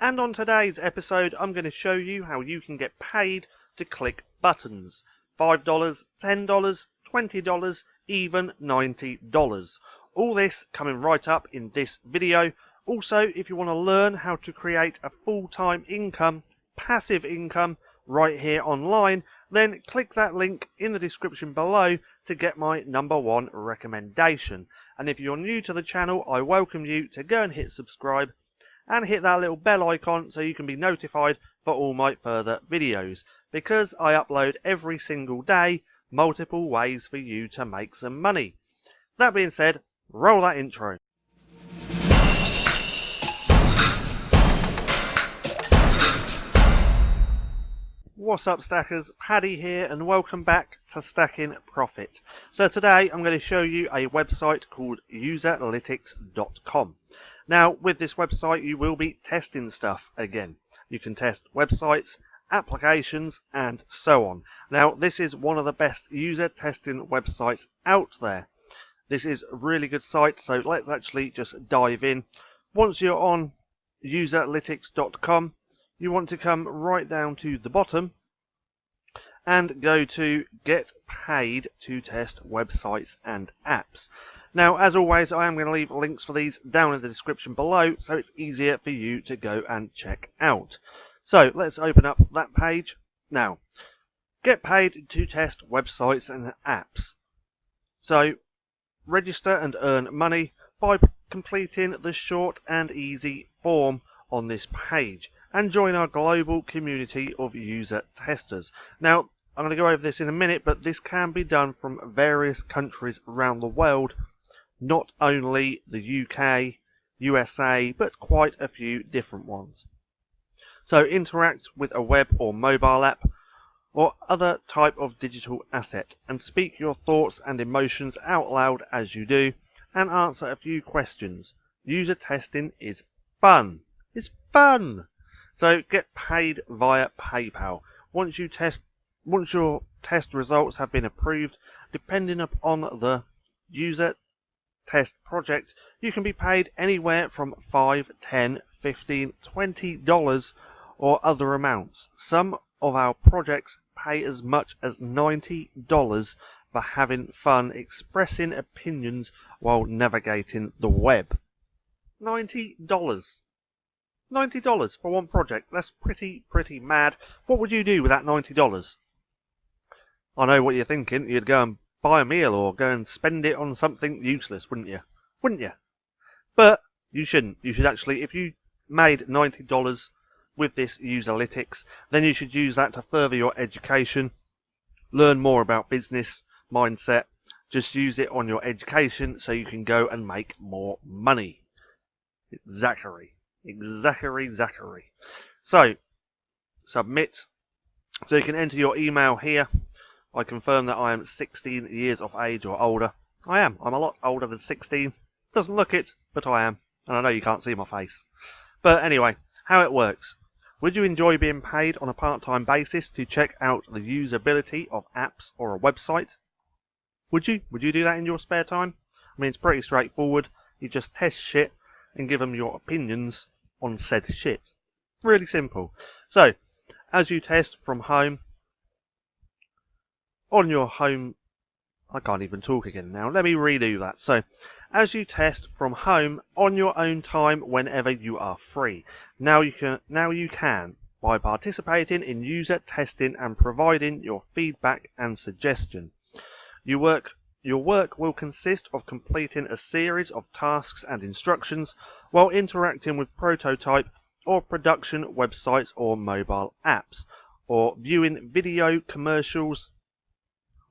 And on today's episode, I'm going to show you how you can get paid to click buttons. $5, $10, $20, even $90. All this coming right up in this video. Also, if you want to learn how to create a full-time income, passive income, right here online, then click that link in the description below to get my #1 recommendation. And if you're new to the channel, I welcome you to go and hit subscribe and hit that little bell icon so you can be notified for all my further videos, because I upload every single day multiple ways for you to make some money. That being said, roll that intro. What's up, stackers? Paddy here, and welcome back to StackinProfit. So today I'm going to show you a website called userlytics.com. Now, with this website you will be testing stuff again. You can test websites, applications, and so on. Now, this is one of the best user testing websites out there. This is a really good site, so let's actually just dive in. Once you're on userlytics.com, you want to come right down to the bottom and go to get paid to test websites and apps. Now, as always, I am going to leave links for these down in the description below, so it's easier for you to go and check out. So let's open up that page. Now, get paid to test websites and apps. So register and earn money by completing the short and easy form on this page and join our global community of user testers. Now, I'm going to go over this in a minute, but this can be done from various countries around the world, not only the UK, USA, but quite a few different ones. So interact with a web or mobile app or other type of digital asset and speak your thoughts and emotions out loud as you do, and answer a few questions. User testing is fun. It's fun! So get paid via PayPal. Once your test results have been approved, depending upon the user test project, you can be paid anywhere from $5, $10, $15, $20 or other amounts. Some of our projects pay as much as $90 for having fun expressing opinions while navigating the web. $90. $90 for one project. That's pretty mad. What would you do with that $90? I know what you're thinking. You'd go and buy a meal or go and spend it on something useless, wouldn't you? Wouldn't you? But you shouldn't. You should actually, if you made $90 with this Userlytics, then you should use that to further your education, learn more about business mindset. Just use it on your education so you can go and make more money. Zachary. So, submit. So you can enter your email here. I confirm that I am 16 years of age or older. I am. I'm a lot older than 16. Doesn't look it, but I am. And I know you can't see my face. But anyway, how it works. Would you enjoy being paid on a part-time basis to check out the usability of apps or a website? Would you? Would you do that in your spare time? I mean, it's pretty straightforward. You just test shit and give them your opinions on said shit. Really simple. So, as you test from home, on your home, I can't even talk again now. Let me redo that. So, as you test from home on your own time whenever you are free. Now you can by participating in user testing and providing your feedback and suggestion. Your work will consist of completing a series of tasks and instructions while interacting with prototype or production websites or mobile apps, or viewing video commercials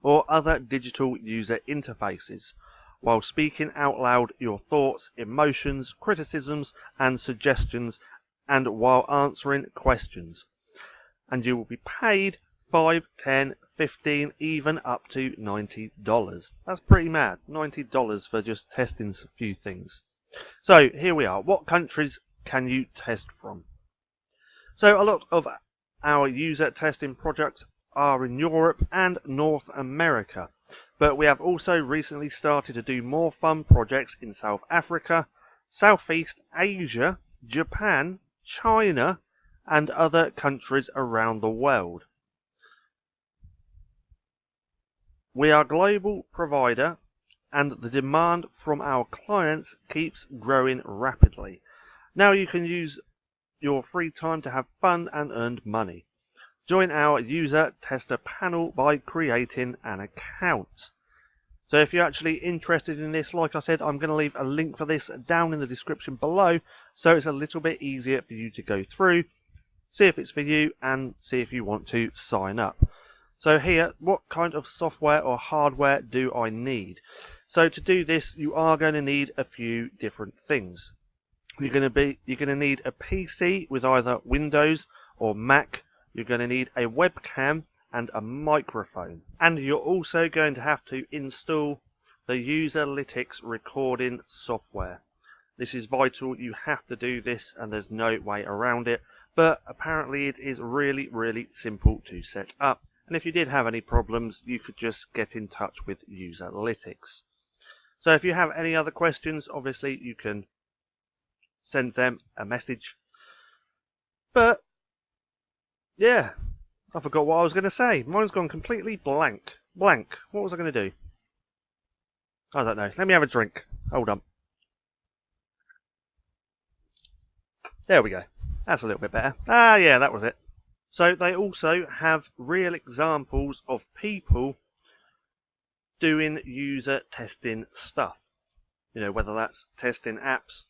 or other digital user interfaces, while speaking out loud your thoughts, emotions, criticisms and suggestions, and while answering questions. And you will be paid $5, $10, $15, even up to $90. That's pretty mad. $90 for just testing a few things. So here we are. What countries can you test from? So a lot of our user testing projects are in Europe and North America, but we have also recently started to do more fun projects in South Africa, Southeast Asia, Japan, China, and other countries around the world. We are a global provider, and the demand from our clients keeps growing rapidly. Now you can use your free time to have fun and earn money. Join our user tester panel by creating an account. So if you're actually interested in this, like I said, I'm going to leave a link for this down in the description below, so it's a little bit easier for you to go through, see if it's for you, and see if you want to sign up. So here, what kind of software or hardware do I need? So to do this, you are going to need a few different things. You're going to need a PC with either Windows or Mac. You're going to need a webcam and a microphone. And you're also going to have to install the Userlytics recording software. This is vital. You have to do this, and there's no way around it. But apparently it is really, really simple to set up. And if you did have any problems, you could just get in touch with Userlytics. So if you have any other questions, obviously you can send them a message. But yeah, I forgot what I was going to say. Mine's gone completely blank. What was I going to do? I don't know. Let me have a drink. Hold on. There we go. That's a little bit better. Ah, yeah, that was it. So they also have real examples of people doing user testing stuff. You know, whether that's testing apps,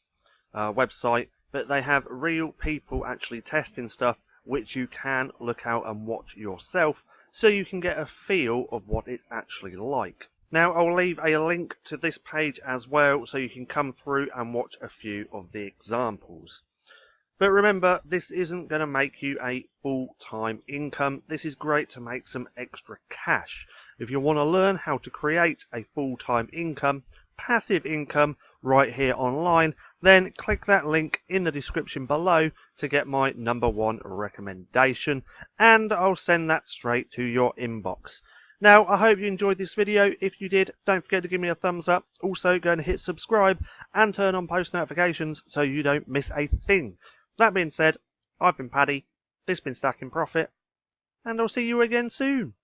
website, but they have real people actually testing stuff, which you can look out and watch yourself, so you can get a feel of what it's actually like. Now I'll leave a link to this page as well, so you can come through and watch a few of the examples. But remember, this isn't going to make you a full-time income. This is great to make some extra cash. If you want to learn how to create a full-time income, passive income right here online, then click that link in the description below to get my #1 recommendation, and I'll send that straight to your inbox. Now, I hope you enjoyed this video. If you did, don't forget to give me a thumbs up. Also, go and hit subscribe and turn on post notifications so you don't miss a thing. That being said, I've been Paddy, this has been Stacking Profit, and I'll see you again soon.